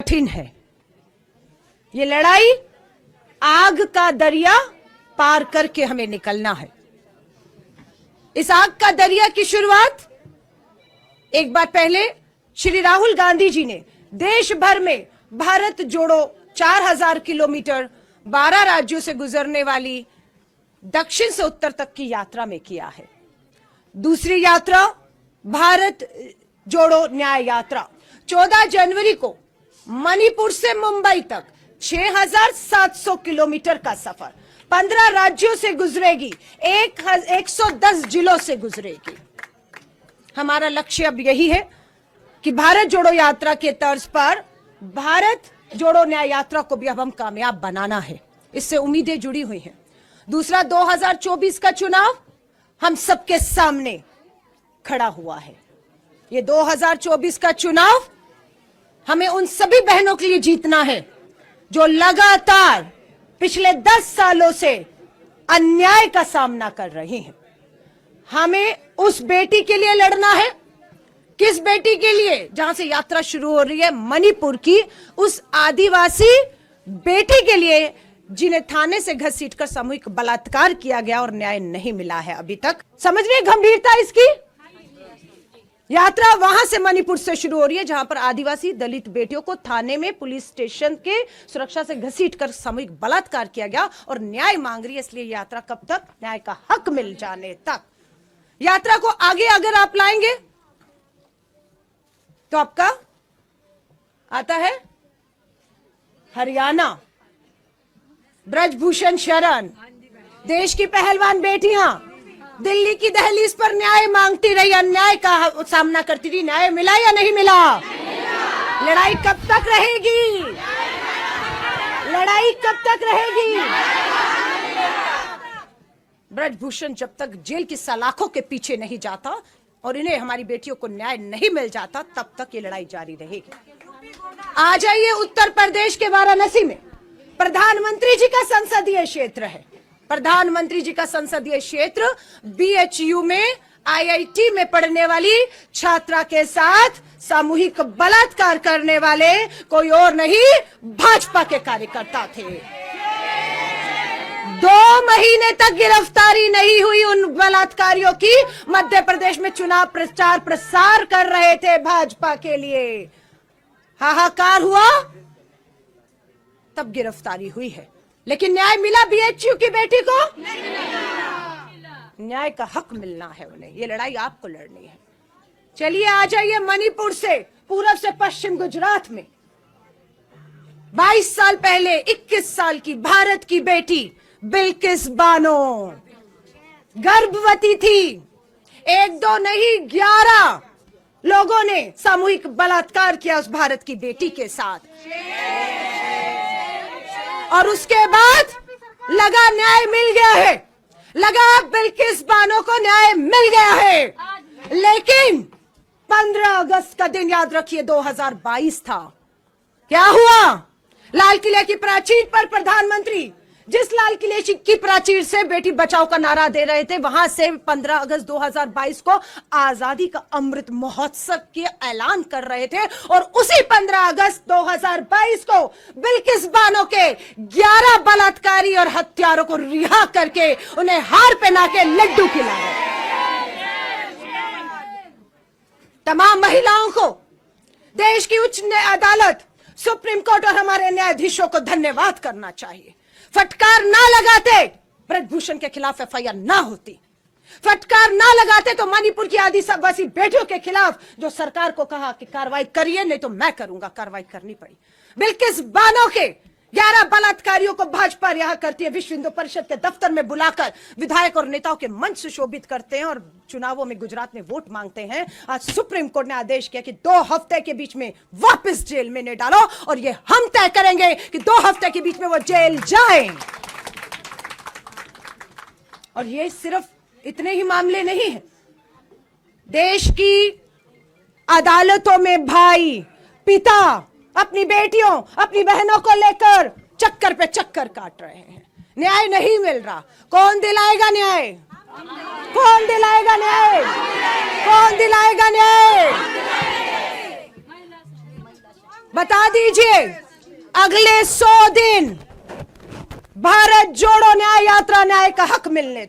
कठिन है। ये लड़ाई आग का दरिया पार करके हमें निकलना है। इस आग का दरिया की शुरुआत एक बार पहले श्री राहुल गांधी जी ने देश भर में भारत जोड़ो 4000 किलोमीटर 12 राज्यों से गुजरने वाली दक्षिण से उत्तर तक की यात्रा में किया है। दूसरी यात्रा भारत जोड़ो न्याय यात्रा 14 जनवरी को मणिपुर से मुंबई तक 6700 किलोमीटर का सफर 15 राज्यों से गुजरेगी, 110 जिलों से गुजरेगी। हमारा लक्ष्य अब यही है कि भारत जोड़ो यात्रा के तर्ज पर भारत जोड़ो न्याय यात्रा को भी अब हम कामयाब बनाना है। इससे उम्मीदें जुड़ी हुई हैं। दूसरा, 2024 का चुनाव हम सबके सामने खड़ा हुआ है। ये 2024 का चुनाव हमें उन सभी बहनों के लिए जीतना है जो लगातार पिछले 10 सालों से अन्याय का सामना कर रही हैं। हमें उस बेटी के लिए लड़ना है। किस बेटी के लिए? जहां से यात्रा शुरू हो रही है, मणिपुर की उस आदिवासी बेटी के लिए जिन्हें थाने से घसीटकर सामूहिक बलात्कार किया गया और न्याय नहीं मिला है अभी तक। समझ रहे गंभीरता इसकी? यात्रा वहां से मणिपुर से शुरू हो रही है जहां पर आदिवासी दलित बेटियों को थाने में पुलिस स्टेशन के सुरक्षा से घसीटकर सामूहिक बलात्कार किया गया और न्याय मांग रही है। इसलिए यात्रा कब तक? न्याय का हक मिल जाने तक। यात्रा को आगे अगर आप लाएंगे तो आपका आता है हरियाणा, ब्रजभूषण शरण, देश की पहलवान बेटियां दिल्ली की दहलीज पर न्याय मांगती रही, अन्याय का सामना करती रही। न्याय मिला या नहीं मिला? लड़ाई कब तक रहेगी? लड़ाई कब तक रहेगी? ब्रजभूषण जब तक जेल की सलाखों के पीछे नहीं जाता और इन्हें, हमारी बेटियों को न्याय नहीं मिल जाता, तब तक ये लड़ाई जारी रहेगी। आ जाइए उत्तर प्रदेश के वाराणसी में प्रधानमंत्री जी का संसदीय क्षेत्र है। प्रधानमंत्री जी का संसदीय क्षेत्र बीएचयू में आईआईटी में पढ़ने वाली छात्रा के साथ सामूहिक बलात्कार करने वाले कोई और नहीं, भाजपा के कार्यकर्ता थे। 2 महीने तक गिरफ्तारी नहीं हुई उन बलात्कारियों की। मध्य प्रदेश में चुनाव प्रचार प्रसार कर रहे थे भाजपा के लिए। हाहाकार हुआ, तब गिरफ्तारी हुई है। लेकिन न्याय मिला बीएचयू की बेटी को? न्याय का हक मिलना है उन्हें। ये लड़ाई आपको लड़नी है। चलिए आ जाइए मणिपुर से पूरब से पश्चिम गुजरात में 22 साल पहले 21 साल की भारत की बेटी बिल्किस बानो गर्भवती थी। 1-2 नहीं, 11 लोगों ने सामूहिक बलात्कार किया उस भारत की बेटी के साथ। और उसके बाद लगा न्याय मिल गया है, लगा बिल्किस बानो को न्याय मिल गया है। लेकिन 15 अगस्त का दिन याद रखिए 2022 था। क्या हुआ? लाल किले की प्राचीर पर प्रधानमंत्री जिस लाल किले की प्राचीर से बेटी बचाओ का नारा दे रहे थे, वहां से 15 अगस्त 2022 को आजादी का अमृत महोत्सव के ऐलान कर रहे थे। और उसी 15 अगस्त 2022 को बिल्किस बानो के 11 बलात्कारी और हत्यारों को रिहा करके उन्हें हार पहना के लड्डू खिलाए। तमाम महिलाओं को देश की उच्च अदालत, सुप्रीम कोर्ट और हमारे न्यायाधीशों को धन्यवाद करना चाहिए। फटकार ना लगाते ब्रजभूषण के खिलाफ एफआईआर ना होती। फटकार ना लगाते तो मणिपुर की आदिवासी बेटियों के खिलाफ जो सरकार को कहा कि कार्रवाई करिए, नहीं तो मैं करूंगा, कार्रवाई करनी पड़ी। बिल्किस बानो के 11 बलात्कारियों को भाजपा रिहा करती है। विश्व हिंदू परिषद के दफ्तर में बुलाकर विधायक और नेताओं के मंच सुशोभित करते हैं और चुनावों में गुजरात में वोट मांगते हैं। आज सुप्रीम कोर्ट ने आदेश किया कि 2 हफ्ते के बीच में वापस जेल में नहीं डालो, और ये हम तय करेंगे कि 2 हफ्ते के बीच में वो जेल जाए। और ये सिर्फ इतने ही मामले नहीं है। देश की अदालतों में भाई, पिता अपनी बेटियों, अपनी बहनों को लेकर चक्कर पे चक्कर काट रहे हैं। न्याय नहीं मिल रहा। कौन दिलाएगा न्याय? कौन दिलाएगा न्याय? कौन दिलाएगा न्याय? बता दीजिए अगले 100 दिन भारत जोड़ो न्याय यात्रा न्याय का हक मिलने